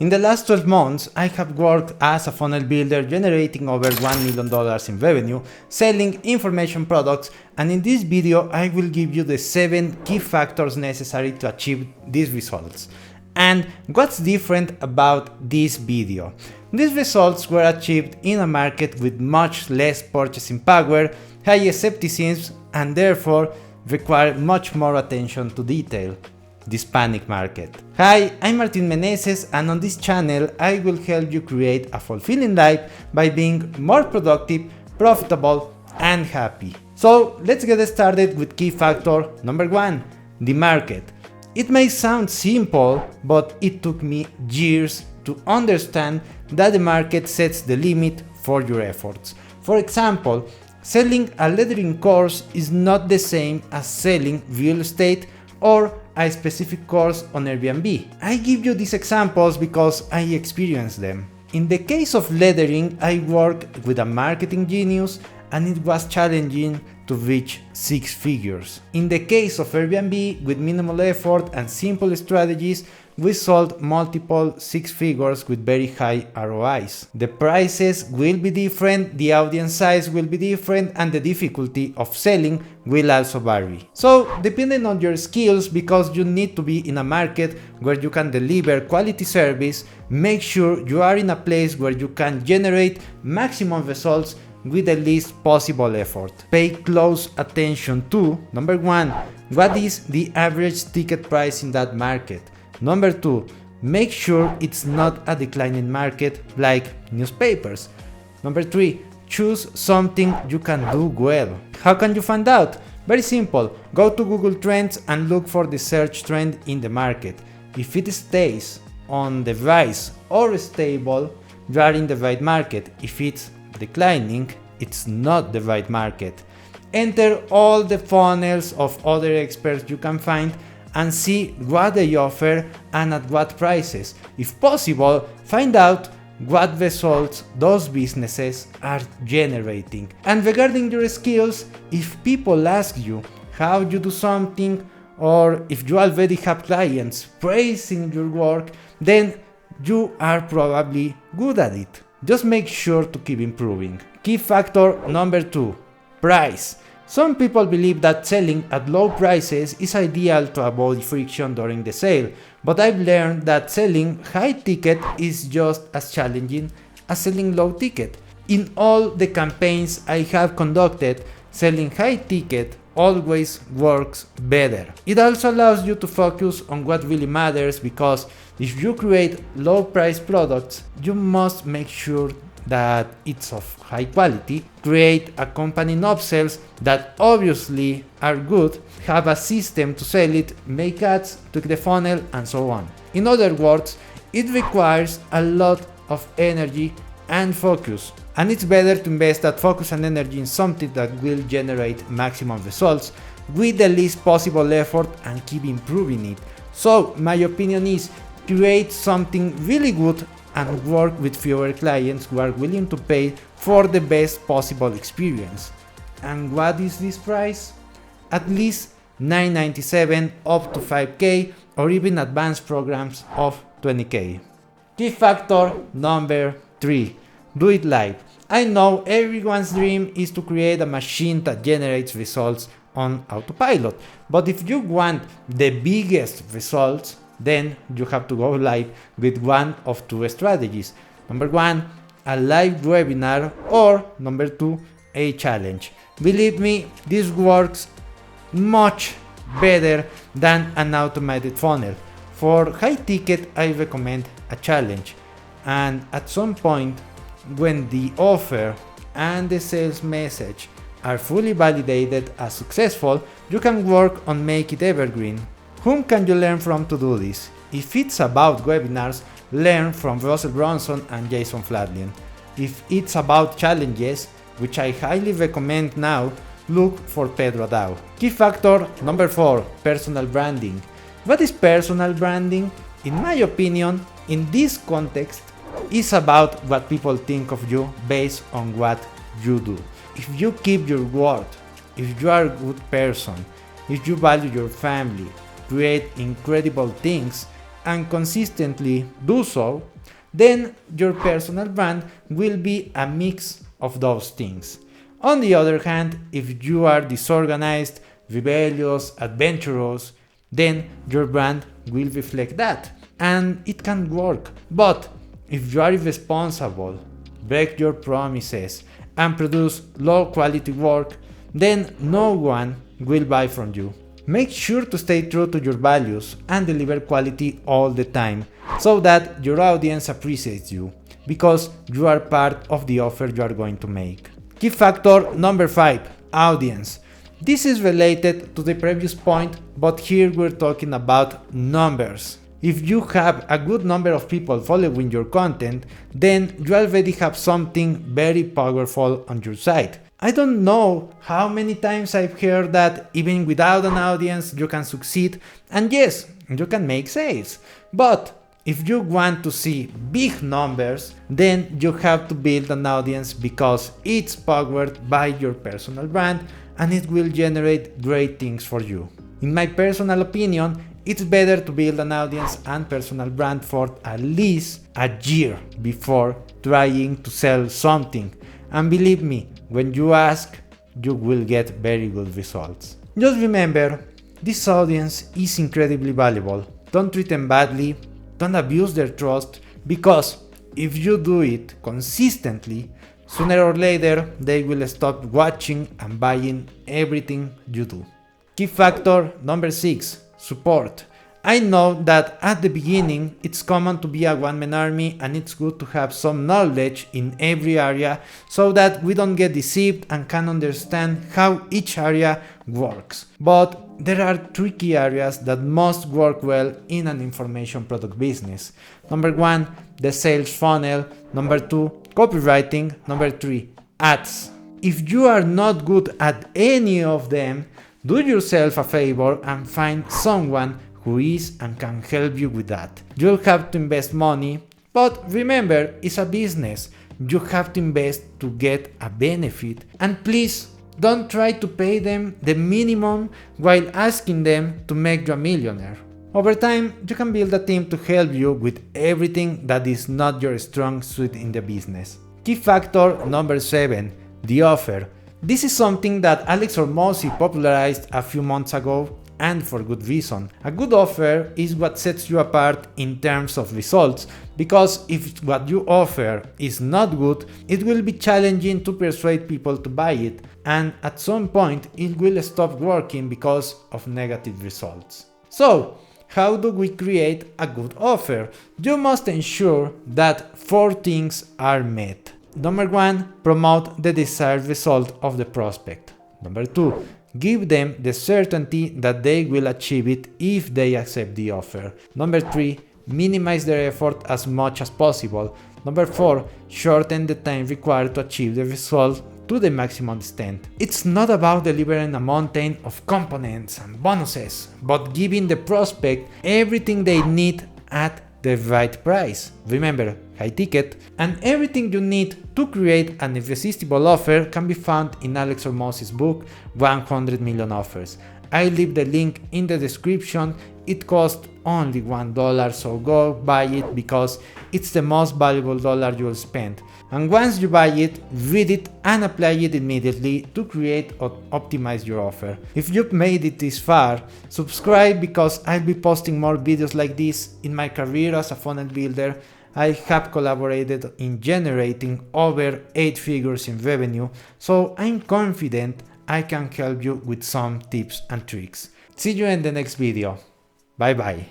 In the last 12 months, I have worked as a funnel builder, generating over $1 million in revenue, selling information products, and in this video I will give you the 7 key factors necessary to achieve these results. And what's different about this video? These results were achieved in a market with much less purchasing power, high skepticism, and therefore require much more attention to detail. This panic market. Hi, I'm Martin Meneses, and on this channel I will help you create a fulfilling life by being more productive, profitable, and happy. So let's get started with key factor number 1, the market. It may sound simple, but it took me years to understand that the market sets the limit for your efforts. For example, selling a lettering course is not the same as selling real estate or a specific course on Airbnb. I give you these examples because I experienced them. In the case of lettering, I worked with a marketing genius and it was challenging to reach 6 figures. In the case of Airbnb, with minimal effort and simple strategies, we sold multiple 6 figures with very high ROIs. The prices will be different, the audience size will be different, and the difficulty of selling will also vary. So, depending on your skills, because you need to be in a market where you can deliver quality service, make sure you are in a place where you can generate maximum results with the least possible effort. Pay close attention to, number 1, what is the average ticket price in that market? Number 2, make sure it's not a declining market like newspapers. Number 3, choose something you can do well. How can you find out? Very simple, go to Google Trends and look for the search trend in the market. If it stays on the rise or stable, you are in the right market. If it's declining, it's not the right market. Enter all the funnels of other experts you can find and see what they offer and at what prices. If possible, find out what results those businesses are generating. And regarding your skills, if people ask you how you do something, or if you already have clients praising your work, then you are probably good at it. Just make sure to keep improving. Key factor number 2, price. Some people believe that selling at low prices is ideal to avoid friction during the sale, but I've learned that selling high ticket is just as challenging as selling low ticket. In all the campaigns I have conducted, selling high ticket always works better. It also allows you to focus on what really matters, because if you create low price products, you must make sure that it's of high quality, create accompanying upsells that obviously are good, have a system to sell it, make ads, tweak the funnel, and so on. In other words, it requires a lot of energy and focus, and it's better to invest that focus and energy in something that will generate maximum results with the least possible effort and keep improving it. So my opinion is, create something really good and work with fewer clients who are willing to pay for the best possible experience. And what is this price? At least $9.97 up to $5K, or even advanced programs of $20K. Key factor number 3, do it live. I know everyone's dream is to create a machine that generates results on autopilot, but if you want the biggest results, then you have to go live with one of 2 strategies. Number 1, a live webinar, or number 2, a challenge. Believe me, this works much better than an automated funnel. For high ticket, I recommend a challenge, and at some point, when the offer and the sales message are fully validated as successful, you can work on make it evergreen. Whom can you learn from to do this? If it's about webinars, learn from Russell Brunson and Jason Fladlien. If it's about challenges, which I highly recommend now, look for Pedro Adao. Key factor number 4, personal branding. What is personal branding? In my opinion, in this context, is about what people think of you based on what you do. If you keep your word, if you are a good person, if you value your family, create incredible things, and consistently do so, then your personal brand will be a mix of those things. On the other hand, if you are disorganized, rebellious, adventurous, then your brand will reflect that, and it can work. But if you are irresponsible, break your promises, and produce low quality work, then no one will buy from you. Make sure to stay true to your values and deliver quality all the time so that your audience appreciates you, because you are part of the offer you are going to make. Key factor number 5, audience. This is related to the previous point, but here we're talking about numbers. If you have a good number of people following your content, then you already have something very powerful on your site. I don't know how many times I've heard that even without an audience you can succeed, and yes, you can make sales. But if you want to see big numbers, then you have to build an audience, because it's powered by your personal brand and it will generate great things for you. In my personal opinion, it's better to build an audience and personal brand for at least a year before trying to sell something. And believe me, when you ask, you will get very good results. Just remember, this audience is incredibly valuable. Don't treat them badly, don't abuse their trust, because if you do it consistently, sooner or later they will stop watching and buying everything you do. Key factor number 6, support. I know that at the beginning it's common to be a one-man army, and it's good to have some knowledge in every area so that we don't get deceived and can understand how each area works. But there are 3 key areas that must work well in an information product business. Number 1, the sales funnel. Number 2, copywriting. Number 3, ads. If you are not good at any of them, do yourself a favor and find someone who is and can help you with that. You'll have to invest money, but remember, it's a business. You have to invest to get a benefit, and please don't try to pay them the minimum while asking them to make you a millionaire. Over time, you can build a team to help you with everything that is not your strong suit in the business. Key factor number 7, the offer. This is something that Alex Hormozi popularized a few months ago, and for good reason. A good offer is what sets you apart in terms of results, because if what you offer is not good, it will be challenging to persuade people to buy it, and at some point it will stop working because of negative results. So, how do we create a good offer? You must ensure that 4 things are met. Number 1, promote the desired result of the prospect. Number 2, give them the certainty that they will achieve it if they accept the offer. Number 3, minimize their effort as much as possible. Number 4, shorten the time required to achieve the result to the maximum extent. It's not about delivering a mountain of components and bonuses, but giving the prospect everything they need at the right price. Remember, high ticket, and everything you need to create an irresistible offer can be found in Alex Hormozi's book 100 Million Offers. I leave the link in the description. It costs only $1, so go buy it because it's the most valuable dollar you'll spend. And once you buy it, read it and apply it immediately to create or optimize your offer. If you've made it this far, subscribe because I'll be posting more videos like this. In my career as a funnel builder, I have collaborated in generating over 8 figures in revenue, so I'm confident I can help you with some tips and tricks. See you in the next video. Bye bye.